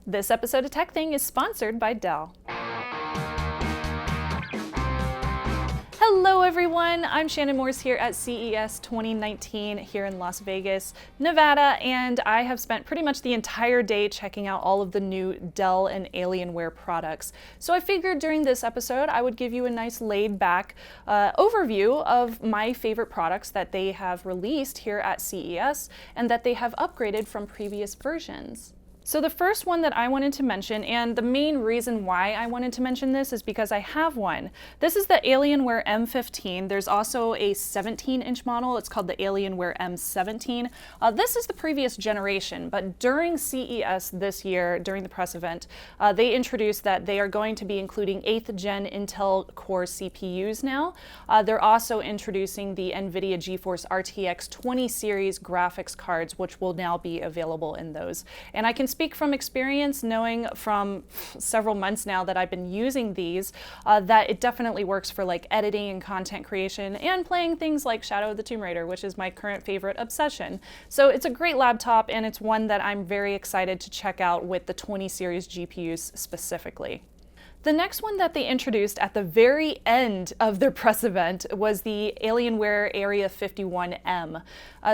This episode of TekThing is sponsored by Dell. Hello everyone, I'm Shannon Morse here at CES 2019 here in Las Vegas, Nevada, and I have spent pretty much the entire day checking out all of the new Dell and Alienware products. So I figured during this episode I would give you a nice laid-back overview of my favorite products that they have released here at CES and that they have upgraded from previous versions. So the first one that I wanted to mention, and the main reason why I wanted to mention this is because I have one. This is the Alienware M15. There's also a 17-inch model. It's called the Alienware M17. This is the previous generation, but during CES this year, during the press event, they introduced that they are going to be including 8th gen Intel Core CPUs now. They're also introducing the NVIDIA GeForce RTX 20 series graphics cards, which will now be available in those. And I can speak from experience, knowing from several months now that I've been using these, that it definitely works for like editing and content creation and playing things like Shadow of the Tomb Raider, which is my current favorite obsession. So it's a great laptop, and it's one that I'm very excited to check out with the 20 series GPUs specifically. The next one that they introduced at the very end of their press event was the Alienware Area51m.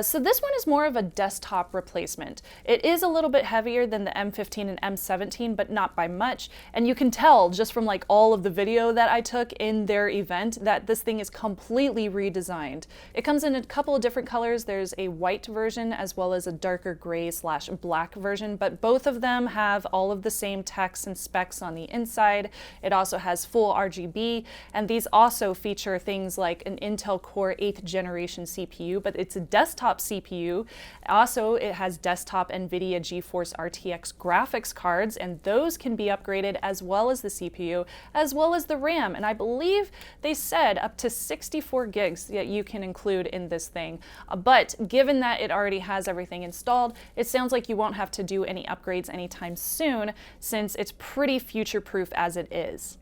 So this one is more of a desktop replacement. It is a little bit heavier than the M15 and M17, but not by much. And you can tell just from like all of the video that I took in their event that this thing is completely redesigned. It comes in a couple of different colors. There's a white version as well as a darker gray / black version, but both of them have all of the same text and specs on the inside. It also has full RGB, and these also feature things like an Intel Core 8th generation CPU, but it's a desktop CPU. Also, it has desktop NVIDIA GeForce RTX graphics cards, and those can be upgraded as well as the CPU, as well as the RAM. And I believe they said up to 64 gigs that you can include in this thing. But given that it already has everything installed, it sounds like you won't have to do any upgrades anytime soon, since it's pretty future-proof as it is.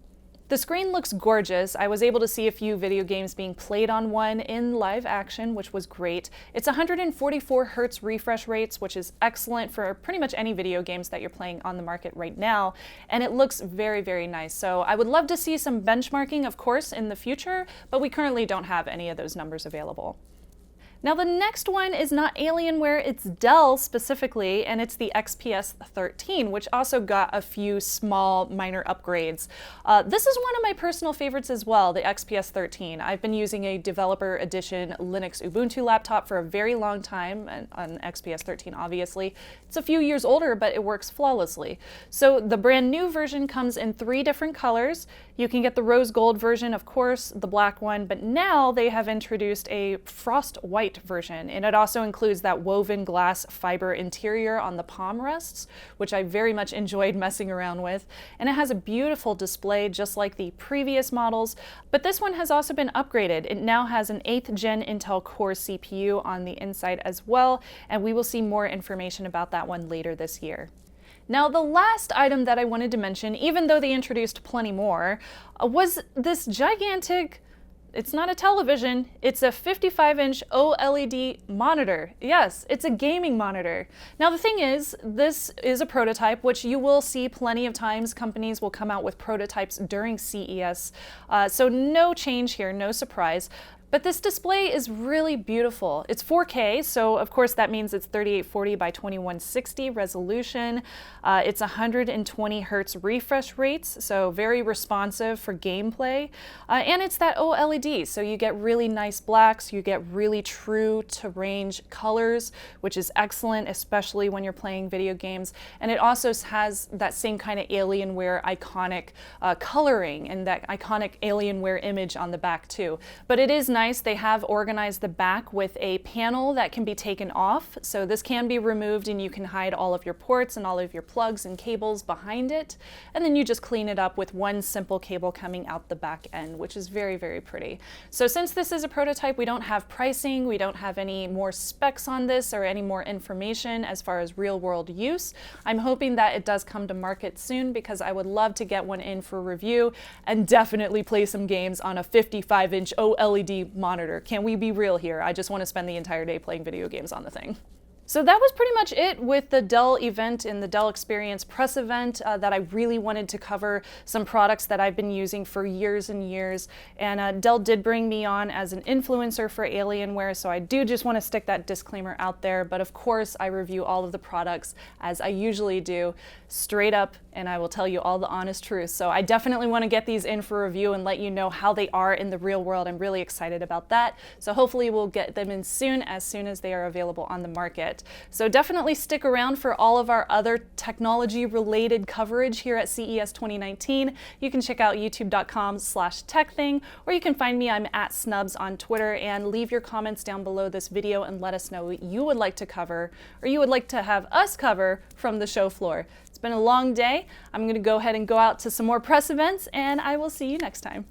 The screen looks gorgeous. I was able to see a few video games being played on one in live action, which was great. It's 144 Hz refresh rates, which is excellent for pretty much any video games that you're playing on the market right now. And it looks very, very nice. So I would love to see some benchmarking, of course, in the future, but we currently don't have any of those numbers available. Now the next one is not Alienware, it's Dell specifically, and it's the XPS 13, which also got a few small minor upgrades. This is one of my personal favorites as well, the XPS 13. I've been using a developer edition Linux Ubuntu laptop for a very long time, and on XPS 13 obviously. It's a few years older, but it works flawlessly. So the brand new version comes in 3 different colors. You can get the rose gold version, of course, the black one, but now they have introduced a frost white version, and it also includes that woven glass fiber interior on the palm rests, which I very much enjoyed messing around with. And it has a beautiful display just like the previous models, but this one has also been upgraded. It now has an 8th gen Intel Core CPU on the inside as well, and we will see more information about that one later this year. Now, the last item that I wanted to mention, even though they introduced plenty more, was this gigantic, it's not a television, it's a 55-inch OLED monitor. Yes, it's a gaming monitor. Now the thing is, this is a prototype, which you will see plenty of times. Companies will come out with prototypes during CES, so no change here, no surprise. But this display is really beautiful. It's 4K, so of course that means it's 3840 by 2160 resolution. It's 120 Hz refresh rates, so very responsive for gameplay. And it's that OLED, so you get really nice blacks, you get really true to range colors, which is excellent, especially when you're playing video games. And it also has that same kind of Alienware iconic coloring and that iconic Alienware image on the back too. But it is nice. They have organized the back with a panel that can be taken off. So this can be removed and you can hide all of your ports and all of your plugs and cables behind it. And then you just clean it up with one simple cable coming out the back end, which is very, very pretty. So since this is a prototype, we don't have pricing, we don't have any more specs on this or any more information as far as real world use. I'm hoping that it does come to market soon because I would love to get one in for review and definitely play some games on a 55-inch OLED monitor. Can we be real here? I just want to spend the entire day playing video games on the thing. So that was pretty much it with the Dell event and the Dell Experience Press Event that I really wanted to cover some products that I've been using for years and years. And Dell did bring me on as an influencer for Alienware, so I do just want to stick that disclaimer out there. But of course, I review all of the products as I usually do, straight up, and I will tell you all the honest truth. So I definitely want to get these in for review and let you know how they are in the real world. I'm really excited about that. So hopefully we'll get them in soon as they are available on the market. So definitely stick around for all of our other technology related coverage here at CES 2019. You can check out youtube.com/TekThing, or you can find me, I'm at Snubs on Twitter, and leave your comments down below this video and let us know what you would like to cover or you would like to have us cover from the show floor. It's been a long day. I'm going to go ahead and go out to some more press events, and I will see you next time.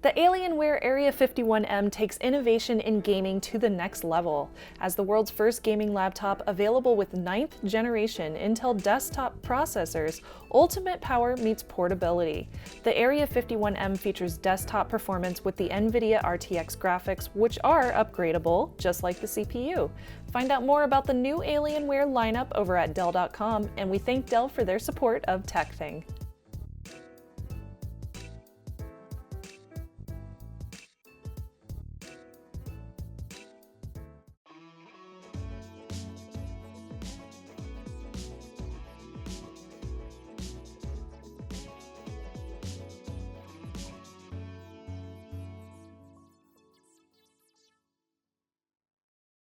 The Alienware Area51m takes innovation in gaming to the next level. As the world's first gaming laptop available with 9th generation Intel desktop processors, ultimate power meets portability. The Area51m features desktop performance with the NVIDIA RTX graphics, which are upgradable, just like the CPU. Find out more about the new Alienware lineup over at Dell.com, and we thank Dell for their support of TekThing.